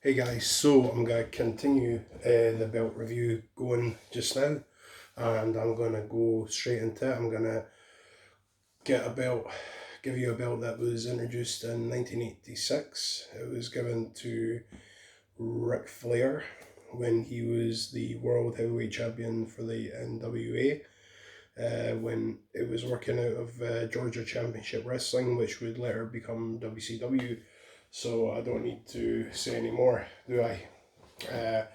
Hey guys, so I'm going to continue the belt review going just now, and I'm going to go straight into it. I'm going to give you a belt that was introduced in 1986. It was given to Ric Flair when he was the World Heavyweight Champion for the NWA, when it was working out of Georgia Championship Wrestling, which would later become WCW. So I don't need to say any more, do I? It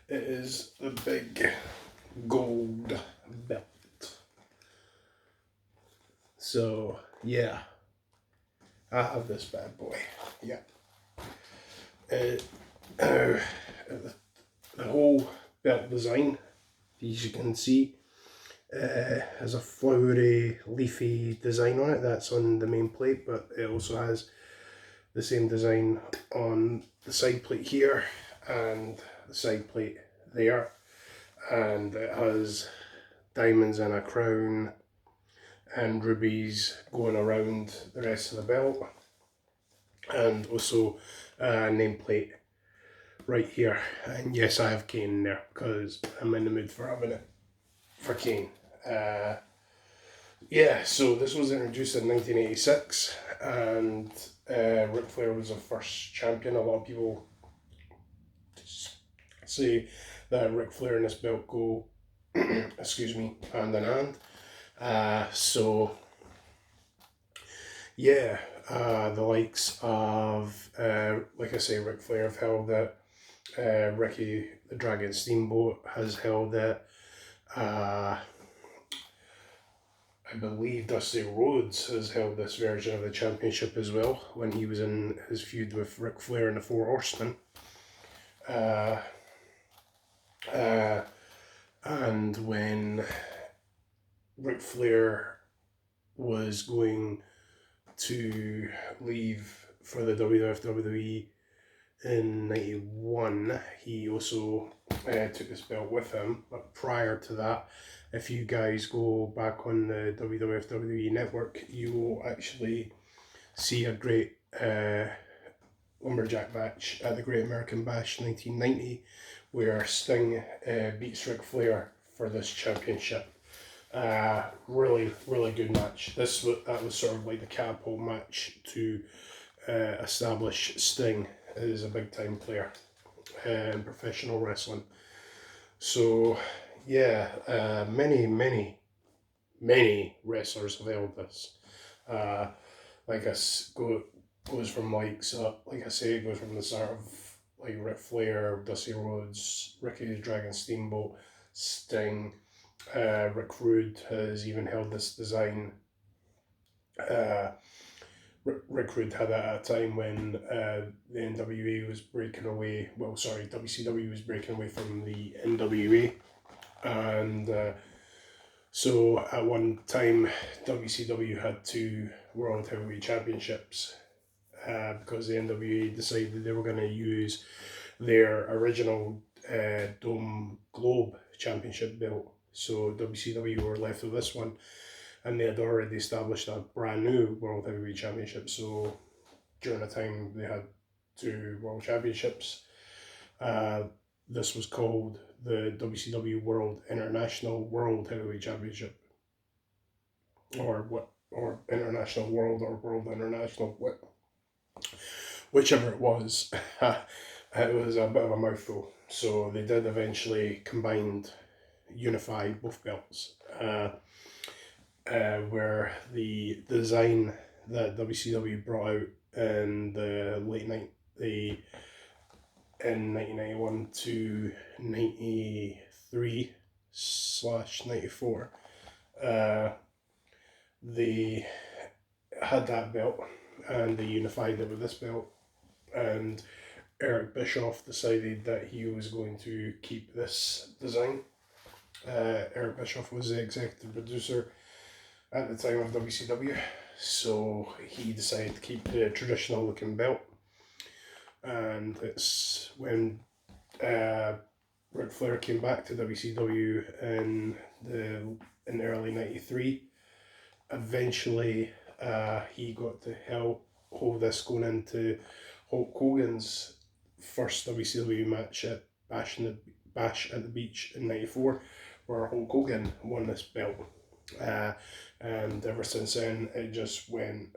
is the Big Gold belt. So yeah, I have this bad boy. Yeah. Uh, the whole belt design, as you can see, has a flowery, leafy design on it. That's on the main plate, but it also has the same design on the side plate here and the side plate there, and it has diamonds and a crown and rubies going around the rest of the belt, and also a nameplate right here. And yes, I have Kane there because I'm in the mood for having it for Kane. Yeah, so this was introduced in 1986, and Ric Flair was the first champion. A lot of people say that Ric Flair and this belt go, excuse me, hand in hand. So yeah, the likes of, like I say, Ric Flair have held it. Ricky the Dragon Steamboat has held it. I believe Dusty Rhodes has held this version of the championship as well when he was in his feud with Ric Flair and the Four Horsemen. And when Ric Flair was going to leave for the WWE in 91, he also took this belt with him. But prior to that, if you guys go back on the WWF WWE network, you will actually see a great lumberjack match at the Great American Bash 1990, where Sting beats Ric Flair for this championship. Really good match. That was sort of like the catapult match to establish Sting as a big time player in professional wrestling. So yeah, many wrestlers have held this. Like goes from like I say, it goes from the start of like Ric Flair, Dusty Rhodes, Ricky the Dragon Steamboat, Sting. Rick Rude has even held this design. Rick Rude had it at a time when the NWA was breaking away. Well, sorry, WCW was breaking away from the NWA, and so at one time WCW had two World Heavyweight Championships because the NWA decided they were going to use their original Dome Globe Championship belt. So WCW were left with this one, and they had already established a brand new World Heavyweight Championship. So during the time they had two World Championships, this was called the WCW International World Heavyweight Championship, or International World or World International, whichever it was. It was a bit of a mouthful. So they did eventually unify both belts. Where the design that WCW brought out in the in 1991 to 93/94, they had that belt and they unified it with this belt, and Eric Bischoff decided that he was going to keep this design. Eric Bischoff was the executive producer at the time of WCW, so he decided to keep the traditional looking belt. And it's when Ric Flair came back to WCW in early '93. Eventually, he got to hold this going into Hulk Hogan's first WCW match at Bash at the Beach in '94, where Hulk Hogan won this belt. And ever since then, it just went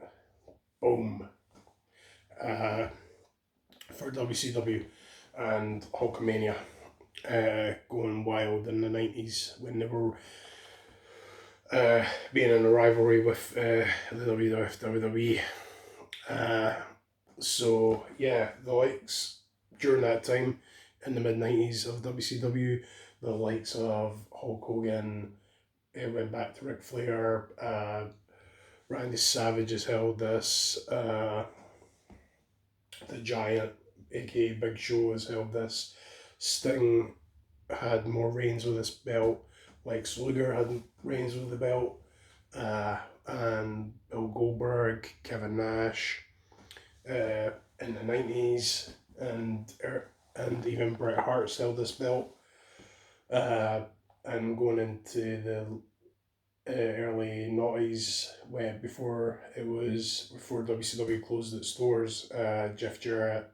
boom for WCW and Hulkamania going wild in the 90s when they were being in a rivalry with the WWF, WWE. So yeah, the likes during that time in the mid 90s of WCW, the likes of Hulk Hogan, it went back to Ric Flair, Randy Savage has held this, the Giant, aka Big Show, has held this, Sting had more reigns with this belt, Lex Luger had reigns with the belt, and Bill Goldberg, Kevin Nash, in the 90s, and even Bret Hart's held this belt, and going into the early noughties, before WCW closed its doors, Jeff Jarrett,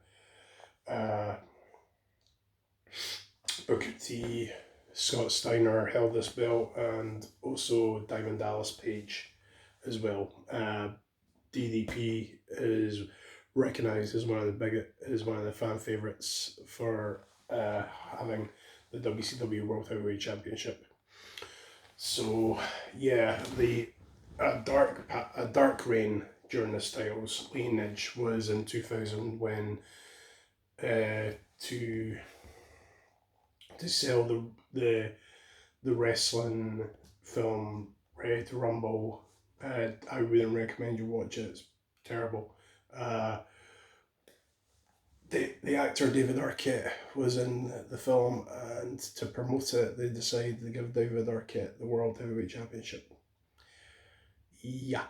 Booker T, Scott Steiner held this belt, and also Diamond Dallas Page as well. DDP is recognised as one of the fan favourites for having the WCW World Heavyweight Championship. So yeah, a dark reign during this title's lineage was in 2000 when to sell the wrestling film Ready to Rumble. I wouldn't recommend you watch it. It's terrible. The actor David Arquette was in the film, and to promote it, they decided to give David Arquette the World Heavyweight Championship. Yeah,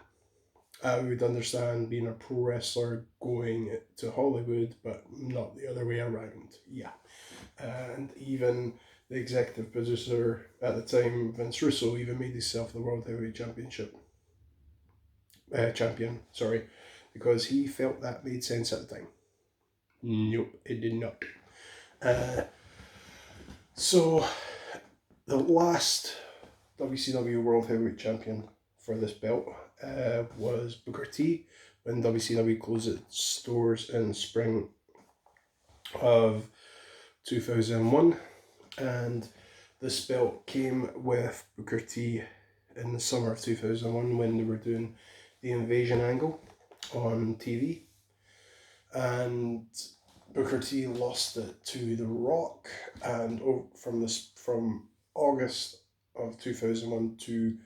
I would understand being a pro wrestler going to Hollywood, but not the other way around. Yeah, and even the executive producer at the time, Vince Russo, even made himself the World Heavyweight Championship champion. Sorry, because he felt that made sense at the time. Nope, it did not. So, the last WCW World Heavyweight Champion for this belt was Booker T when WCW closed its doors in spring of 2001. And this belt came with Booker T in the summer of 2001 when they were doing the Invasion angle on TV. And Booker T lost it to The Rock, and from August of 2001 to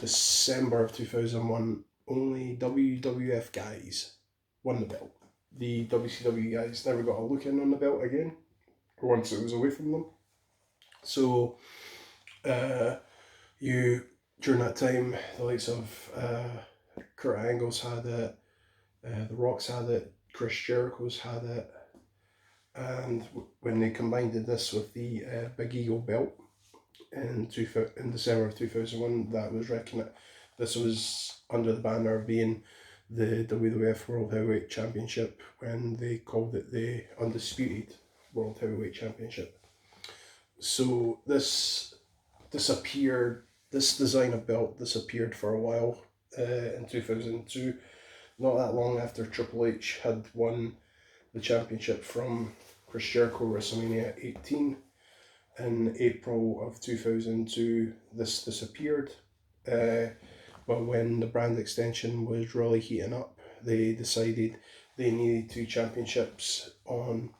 December of 2001, only WWF guys won the belt. The WCW guys never got a look in on the belt again once it was away from them. So during that time, the likes of Kurt Angle's had it, The Rock's had it, Chris Jericho's had it, and when they combined this with the Big Eagle belt in December of 2001, that was this was under the banner of being the WWF World Heavyweight Championship when they called it the Undisputed World Heavyweight Championship. So this design of belt disappeared for a while in 2002, not that long after Triple H had won the championship from Chris Jericho WrestleMania 18. In April of 2002, this disappeared. But when the brand extension was really heating up, they decided they needed two championships on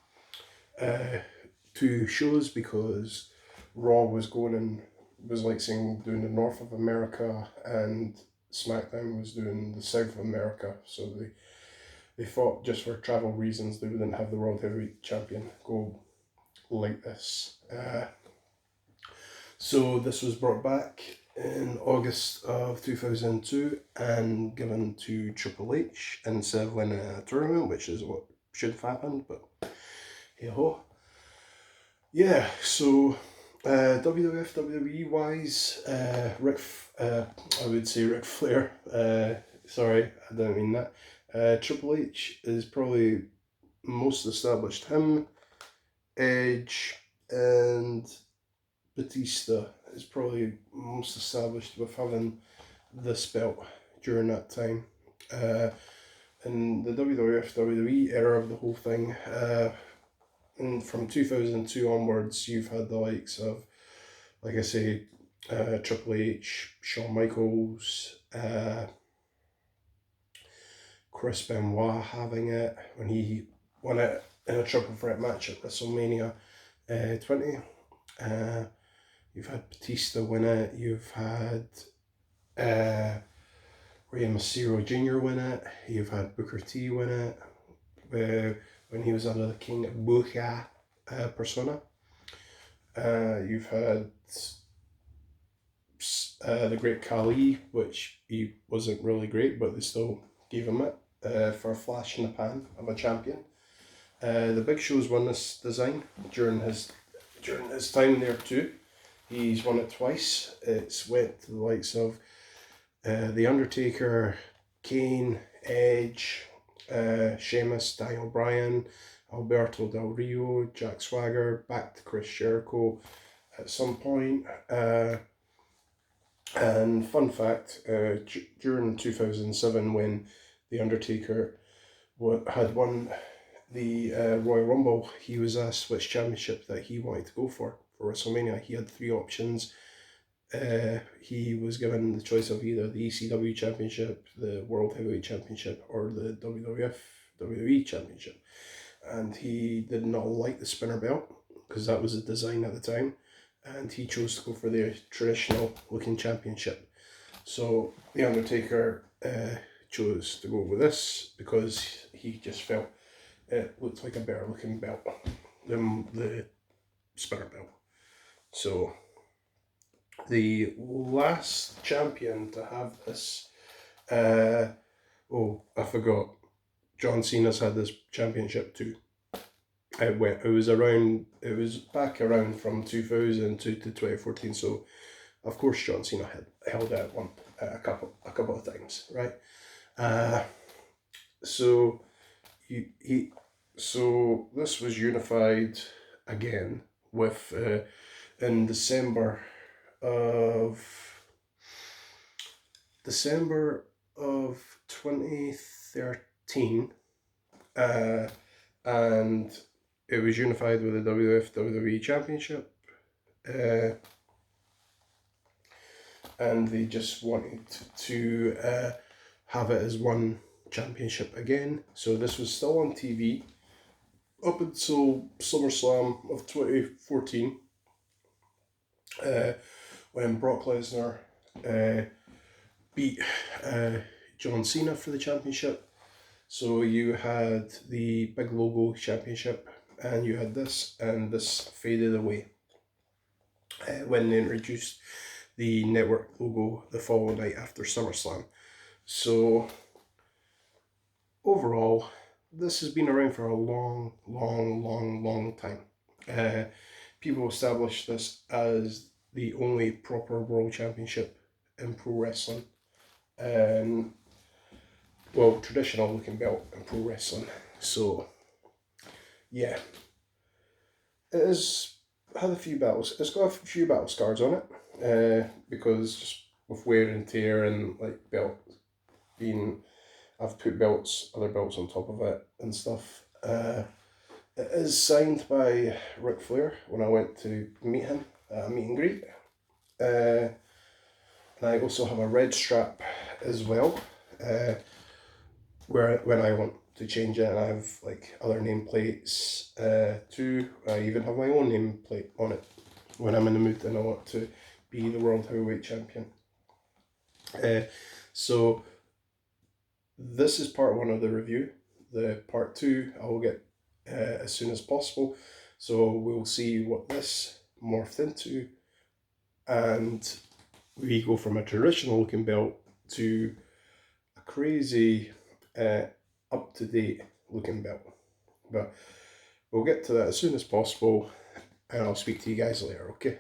two shows, because Raw was doing the North of America and SmackDown was doing the South of America. So they thought, just for travel reasons, they wouldn't have the World Heavyweight Champion go like this. So this was brought back in August of 2002 and given to Triple H instead of winning a tournament, which is what should have happened, but hey ho. Yeah, so WWF, WWE wise, I would say Ric Flair, sorry, I didn't mean that. Triple H is probably most established him, Edge, and Batista is probably most established with having this belt during that time. In the WWF WWE era of the whole thing, and from 2002 onwards, you've had the likes of, like I say, Triple H, Shawn Michaels, Chris Benoit having it when he won it in a triple threat match at WrestleMania 20. You've had Batista win it. You've had Rey Mysterio Jr. win it. You've had Booker T win it when he was under the King Booker persona. You've had the Great Khali, which he wasn't really great, but they still gave him it for a flash in the pan of a champion. The Big Show's won this design during his time there too. He's won it twice. It's went to the likes of The Undertaker, Kane, Edge, Sheamus, Daniel Bryan, Alberto Del Rio, Jack Swagger, back to Chris Jericho at some point. And fun fact, during 2007 when The Undertaker had won the Royal Rumble, he was asked which championship that he wanted to go for WrestleMania. He had three options. He was given the choice of either the ECW Championship, the World Heavyweight Championship, or the WWF WWE Championship. And he did not like the spinner belt because that was the design at the time, and he chose to go for the traditional looking championship. So The Undertaker chose to go with this because he just felt it looked like a better looking belt than the spinner belt. So the last champion to have this, I forgot, John Cena's had this championship too. It was back around from 2002 to 2014, so of course John Cena had held that one a couple of times, right? So this was unified again with in December of 2013, and it was unified with the WWF WWE Championship, and they just wanted to have it as one championship again. So this was still on TV up until SummerSlam of 2014, when Brock Lesnar beat John Cena for the championship. So you had the big logo championship, and you had this, and this faded away when they introduced the network logo the following night after SummerSlam. So overall, this has been around for a long time. People established this as the only proper world championship in pro wrestling. Traditional looking belt in pro wrestling. So yeah, it has had a few battles. It's got a few battle scars on it, because just with wear and tear and like I've put other belts on top of it and stuff. It is signed by Ric Flair when I went to meet him, meet and greet. And I also have a red strap as well, where when I want to change it, and I have like other nameplates too. I even have my own nameplate on it when I'm in the mood and I want to be the World Heavyweight Champion. So this is part one of the review. The part two I will get as soon as possible. So we'll see what this morphed into, and we go from a traditional looking belt to a crazy up-to-date looking belt. But we'll get to that as soon as possible, and I'll speak to you guys later, okay?